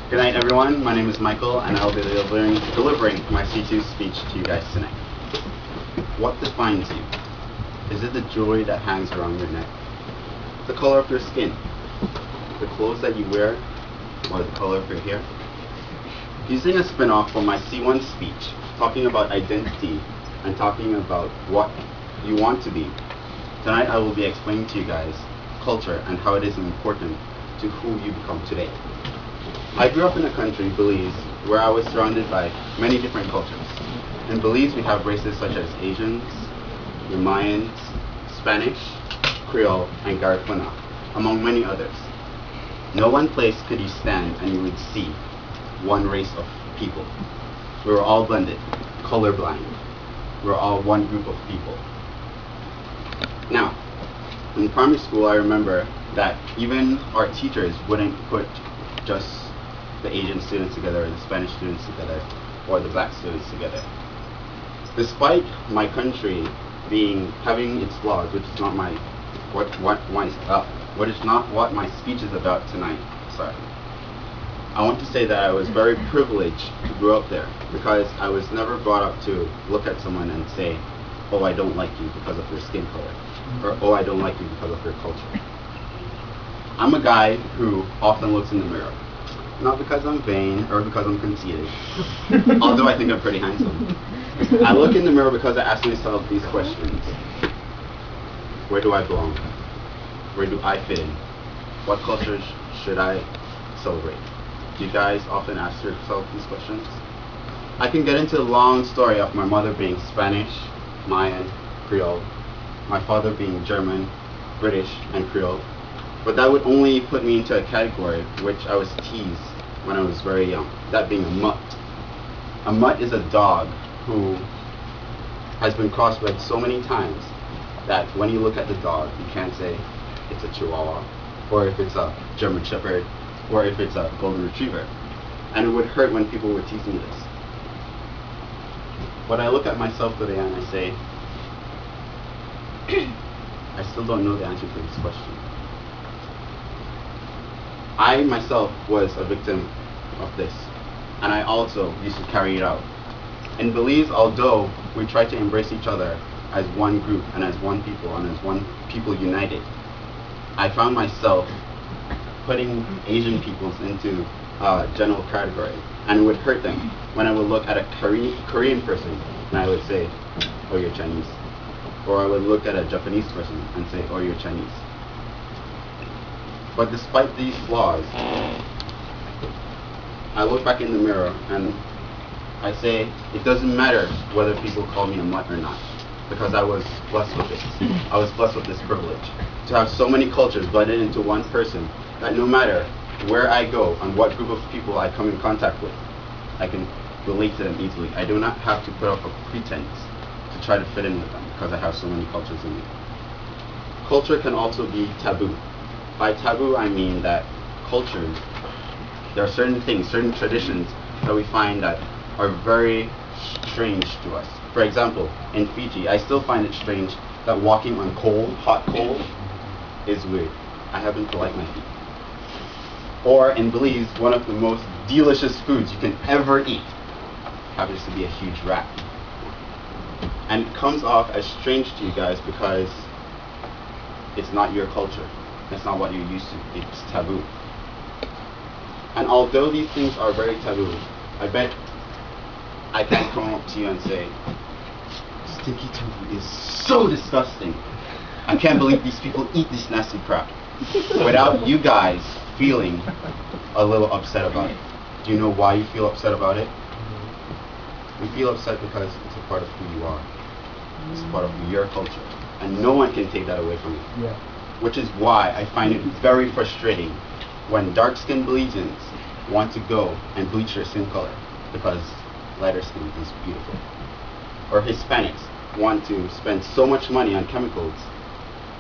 Good night, everyone. My name is Michael, and I'll be delivering my C2 speech to you guys tonight. What defines you? Is it the jewelry that hangs around your neck? The color of your skin? The clothes that you wear? Or the color of your hair? Using a spin-off from my C1 speech, talking about identity and talking about what you want to be, tonight I will be explaining to you guys culture and how it is important to who you become today. I grew up in a country, Belize, where I was surrounded by many different cultures. In Belize, we have races such as Asians, the Mayans, Spanish, Creole, and Garifuna, among many others. No one place could you stand and you would see one race of people. We were all blended, colorblind. We were all one group of people. Now, in primary school, I remember that even our teachers wouldn't put just the Asian students together, or the Spanish students together, or the black students together. Despite my country having its flaws, which is not what my speech is about tonight. Sorry. I want to say that I was very privileged to grow up there, because I was never brought up to look at someone and say, "Oh, I don't like you because of your skin color," or "Oh, I don't like you because of your culture." I'm a guy who often looks in the mirror. Not because I'm vain or because I'm conceited, although I think I'm pretty handsome. I look in the mirror because I ask myself these questions. Where do I belong? Where do I fit in? What culture should I celebrate? Do you guys often ask yourself these questions? I can get into a long story of my mother being Spanish, Mayan, Creole, my father being German, British, and Creole. But that would only put me into a category which I was teased when I was very young, that being a mutt. A mutt is a dog who has been crossbred so many times that when you look at the dog, you can't say it's a Chihuahua, or if it's a German Shepherd, or if it's a Golden Retriever. And it would hurt when people would tease me this. But I look at myself today and I say, I still don't know the answer to this question. I myself was a victim of this, and I also used to carry it out. In Belize, although we try to embrace each other as one group and as one people and as one people united, I found myself putting Asian peoples into a general category, and it would hurt them when I would look at a Korean person and I would say, "Oh, you're Chinese," or I would look at a Japanese person and say, "Oh, you're Chinese." But despite these flaws, I look back in the mirror and I say, it doesn't matter whether people call me a mutt or not, because I was blessed with this. I was blessed with this privilege to have so many cultures blended into one person that no matter where I go and what group of people I come in contact with, I can relate to them easily. I do not have to put up a pretense to try to fit in with them because I have so many cultures in me. Culture can also be taboo. By taboo, I mean that cultures, there are certain things, certain traditions that we find that are very strange to us. For example, in Fiji, I still find it strange that walking on coal, hot coal, is weird. I happen to like my feet. Or in Belize, one of the most delicious foods you can ever eat happens to be a huge rat. And it comes off as strange to you guys because it's not your culture. That's not what you're used to. It's taboo. And although these things are very taboo, I bet I can't come up to you and say, "Stinky tofu is so disgusting. I can't believe these people eat this nasty crap," without you guys feeling a little upset about it. Do you know why you feel upset about it? You feel upset because it's a part of who you are. It's a part of your culture. And no one can take that away from you. Yeah. Which is why I find it very frustrating when dark-skinned Belizeans want to go and bleach their skin color because lighter skin is beautiful. Or Hispanics want to spend so much money on chemicals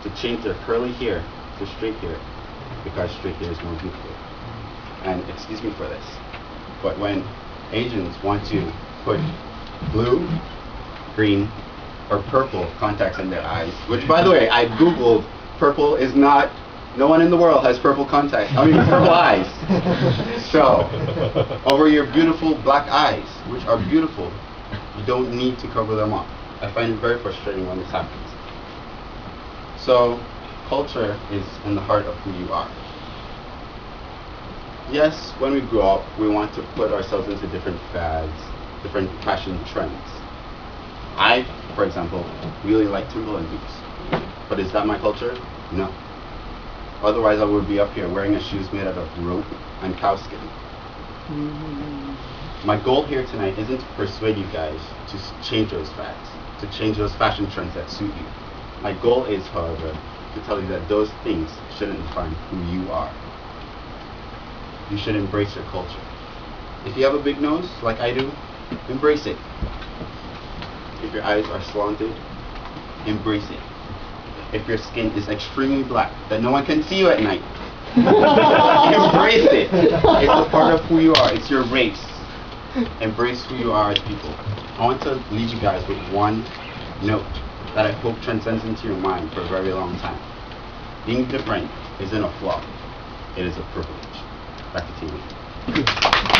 to change their curly hair to straight hair because straight hair is more beautiful. And excuse me for this, but when Asians want to put blue, green, or purple contacts in their eyes, which by the way, I googled, purple is not No one in the world has purple contacts. I mean, purple eyes. So, over your beautiful black eyes, which are beautiful, you don't need to cover them up. I find it very frustrating when this happens. So, culture is in the heart of who you are. Yes, when we grow up, we want to put ourselves into different fads, different fashion trends. I, for example, really like Timberland boots. But is that my culture? No. Otherwise, I would be up here wearing a shoes made out of rope and cow skin. My goal here tonight isn't to persuade you guys to change those fads, to change those fashion trends that suit you. My goal is, however, to tell you that those things shouldn't define who you are. You should embrace your culture. If you have a big nose, like I do, embrace it. If your eyes are slanted, embrace it. If your skin is extremely black, that no one can see you at night, embrace it. It's a part of who you are. It's your race. Embrace who you are as people. I want to leave you guys with one note that I hope transcends into your mind for a very long time. Being different isn't a flaw. It is a privilege. Back to TV.